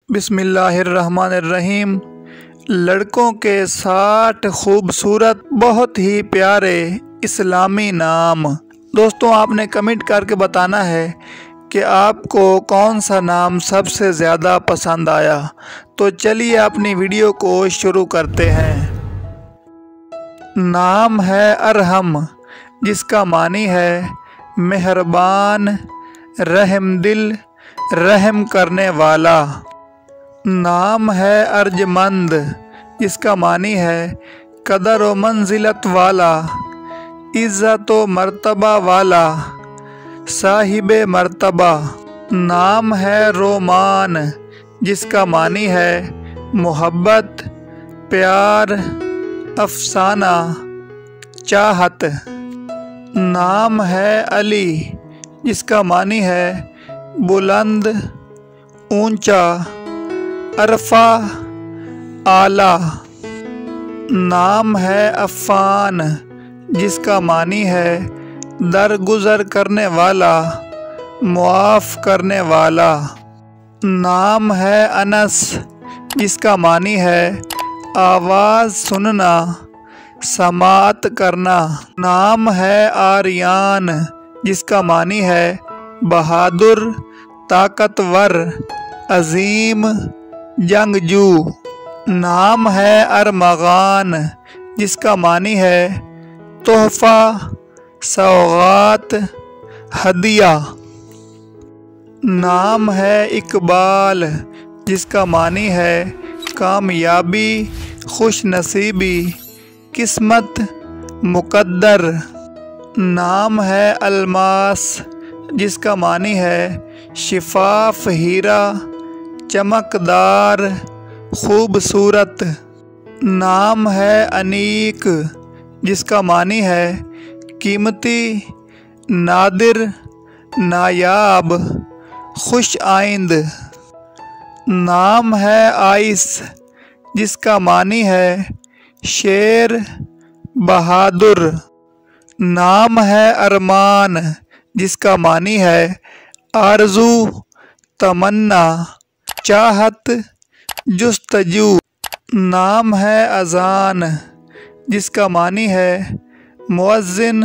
बिस्मिल्लाहिर्रहमानिर्रहीम। लड़कों के 60 खूबसूरत बहुत ही प्यारे इस्लामी नाम। दोस्तों, आपने कमेंट करके बताना है कि आपको कौन सा नाम सबसे ज़्यादा पसंद आया। तो चलिए अपनी वीडियो को शुरू करते हैं। नाम है अरहम, जिसका मानी है मेहरबान, रहमदिल, रहम करने वाला। नाम है अर्जमंद, जिसका मानी है कदर व मंजिलत वाला, इज़्ज़त व मर्तबा वाला, साहिबे मर्तबा। नाम है रोमान, जिसका मानी है मोहब्बत, प्यार, अफसाना, चाहत। नाम है अली, जिसका मानी है बुलंद, ऊंचा, अरफा, आला। नाम है अफ़ान, जिसका मानी है दरगुजर करने वाला, मुआफ़ करने वाला। नाम है अनस, जिसका मानी है आवाज़ सुनना, समात करना। नाम है आर्यान, जिसका मानी है बहादुर, ताकतवर, अजीम, जंगजू। नाम है अरमगान, जिसका मानी है तोहफ़ा, सौगात, हदिया। नाम है इकबाल, जिसका मानी है कामयाबी, खुश नसीबी, किस्मत, मुकद्दर। नाम है अलमास, जिसका मानी है शिफाफ, हीरा, चमकदार, खूबसूरत। नाम है अनीक, जिसका मानी है कीमती, नादिर, नायाब, खुश आइंद। नाम है आइस, जिसका मानी है शेर, बहादुर। नाम है अरमान, जिसका मानी है आरज़ू, तमन्ना, चाहत, जुस्तजू। नाम है अज़ान, जिसका मानी है मुअज्जिन,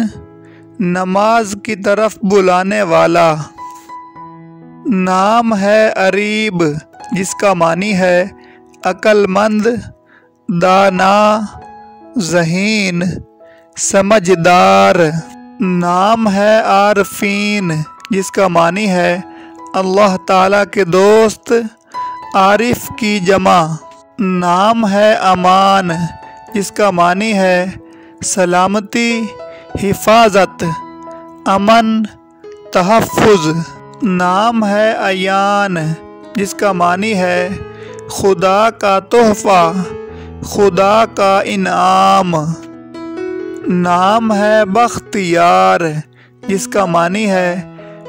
नमाज की तरफ बुलाने वाला। नाम है अरीब, जिसका मानी है अक्लमंद, दाना, ज़हीन, समझदार। नाम है आरफीन, जिसका मानी है अल्लाह ताला के दोस्त, आरिफ की जमा। नाम है अमान, जिसका मानी है सलामती, हिफाजत, अमन, तहफ़्फ़ुज़। नाम है अयान, जिसका मानी है खुदा का तोहफ़ा, खुदा का इनाम। नाम है बख्तियार, जिसका मानी है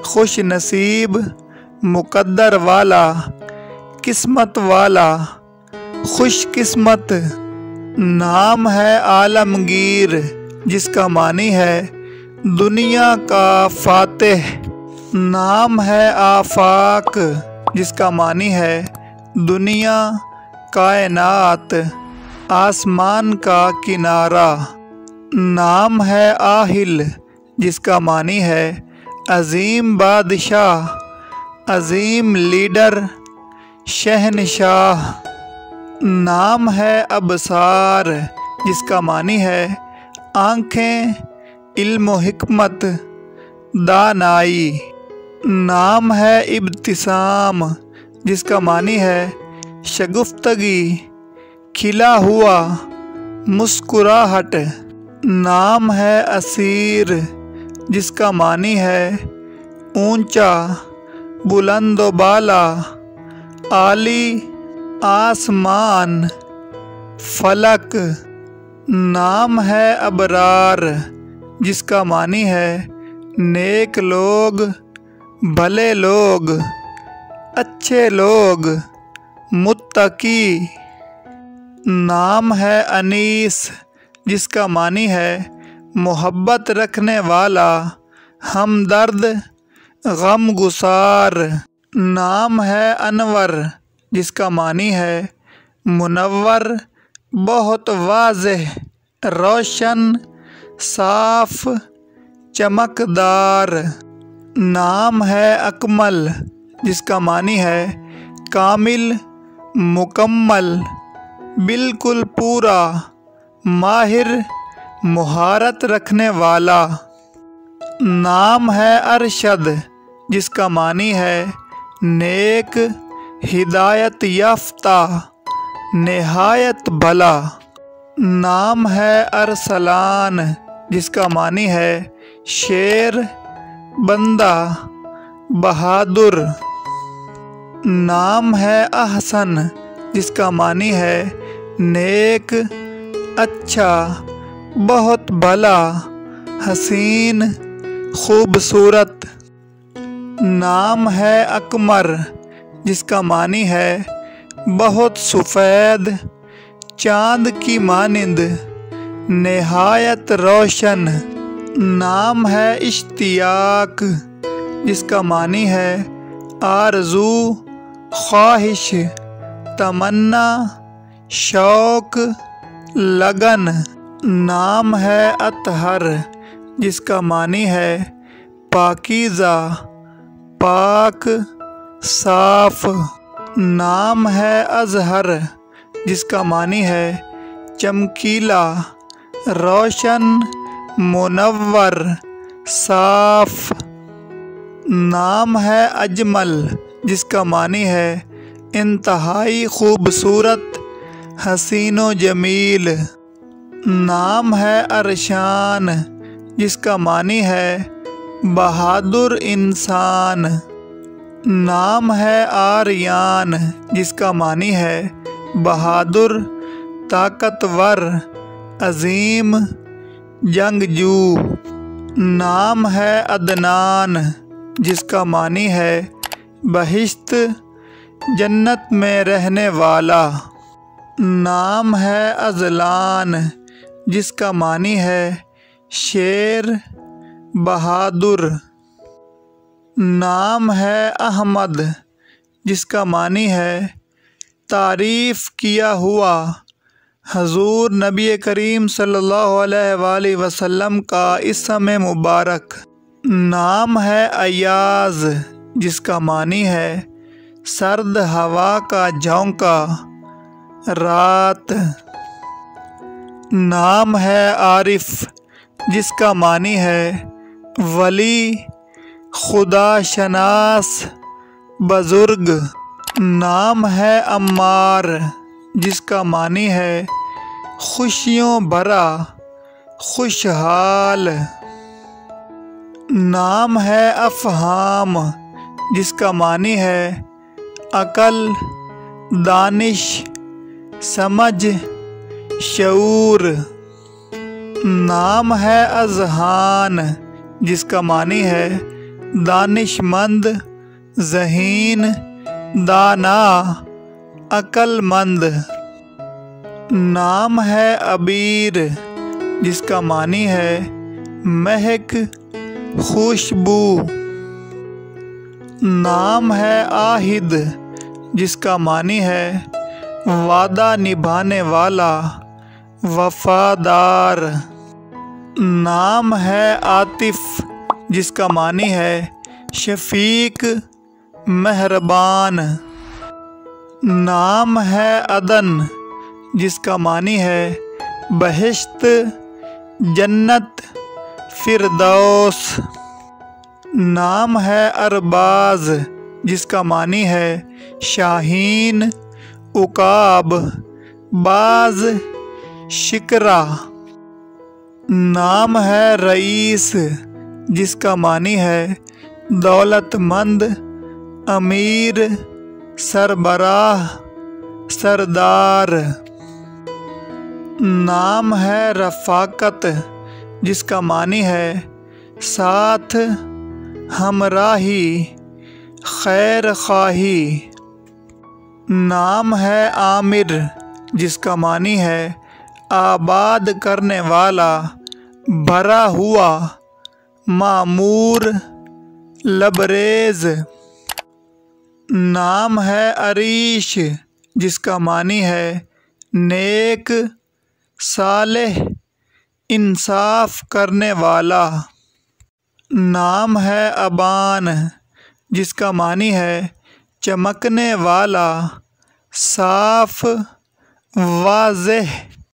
खुश नसीब, मुकद्दर वाला, किस्मत वाला, खुश किस्मत। नाम है आलमगीर, जिसका मानी है दुनिया का फातिह। नाम है आफाक, जिसका मानी है दुनिया, कायनात, आसमान का किनारा। नाम है आहिल, जिसका मानी है अजीम बादशाह, अजीम लीडर, शहनशाह। नाम है अबसार, जिसका मानी है आँखें, इल्म हिकमत, दानाई। नाम है इब्तिसाम, जिसका मानी है शगुफ्तगी, खिला हुआ, मुस्कुराहट। नाम है असीर, जिसका मानी है ऊंचा, बुलंद व बाला, आली, आसमान, फलक। नाम है अबरार, जिसका मानी है नेक लोग, भले लोग, अच्छे लोग, मुत्तकी। नाम है अनीस, जिसका मानी है मोहब्बत रखने वाला, हमदर्द, गम गुसार। नाम है अनवर, جس کا معنی ہے منور، بہت واضح، روشن، صاف، چمکدار۔ نام ہے اکمل، جس کا معنی ہے کامل، مکمل، بالکل پورا، ماہر، مہارت رکھنے والا۔ نام ہے ارشد، جس کا معنی ہے نیک، ہدایت یافتہ، نہایت بھلا۔ نام ہے ارسلان، جس کا معنی ہے شیر، بندہ، بہادر۔ نام ہے احسن، جس کا معنی ہے نیک، اچھا، بہت بھلا، حسین، خوبصورت۔ نام ہے اقمر، جس کا معنی ہے بہت سفید، چاند کی مانند، نہایت روشن۔ نام ہے اشتیاق، جس کا معنی ہے آرزو، خواہش، تمنا، شوق، لگن۔ نام ہے اطہر، جس کا معنی ہے پاکیزہ، پاک، صاف۔ نام ہے اظہر، جس کا معنی ہے چمکیلا، روشن، منور، صاف۔ نام ہے اجمل، جس کا معنی ہے انتہائی خوبصورت، حسین و جمیل۔ نام ہے ارشان، جس کا معنی ہے بہادر انسان۔ نام ہے آریان، جس کا معنی ہے بہادر، طاقتور، عظیم، جنگجو۔ نام ہے عدنان، جس کا معنی ہے بہشت، جنت میں رہنے والا۔ نام ہے اذلان، جس کا معنی ہے شیر، بہادر۔ نام ہے احمد، جس کا معنی ہے تعریف کیا ہوا۔ حضور نبی کریم صلی اللہ علیہ وآلہ وسلم کا اسم مبارک۔ نام ہے ایاز، جس کا معنی ہے سرد ہوا کا جھونکا، رات۔ نام ہے عارف، جس کا معنی ہے ولی، خدا شناس، بزرگ۔ نام ہے عمار، جس کا معنی ہے خوشیوں بھرا، خوشحال۔ نام ہے افہام، جس کا معنی ہے عقل، دانش، سمجھ، شعور۔ نام ہے اذہان، جس کا معنی ہے دانش مند، ذہین، دانا، عقل مند۔ نام ہے عبیر، جس کا معنی ہے مہک، خوشبو۔ نام ہے عاہد، جس کا معنی ہے وعدہ نبھانے والا، وفادار۔ نام ہے عاطف، جس کا معنی ہے شفیق، مہربان۔ نام ہے عدن، جس کا معنی ہے بہشت، جنت، فردوس۔ نام ہے ارباز، جس کا معنی ہے شاہین، عقاب، باز، شکرا۔ نام ہے رئیس، جس کا معنی ہے دولت مند، امیر، سربراہ، سردار۔ نام ہے رفاقت، جس کا معنی ہے ساتھ، ہمراہی، خیر خواہی۔ نام ہے عامر، جس کا معنی ہے آباد کرنے والا، بھرا ہوا، معمور، لبریز۔ نام ہے عریش جس کا معنی ہے نیک، صالح، انصاف کرنے والا۔ نام ہے ابان جس کا معنی ہے چمکنے والا، صاف، واضح۔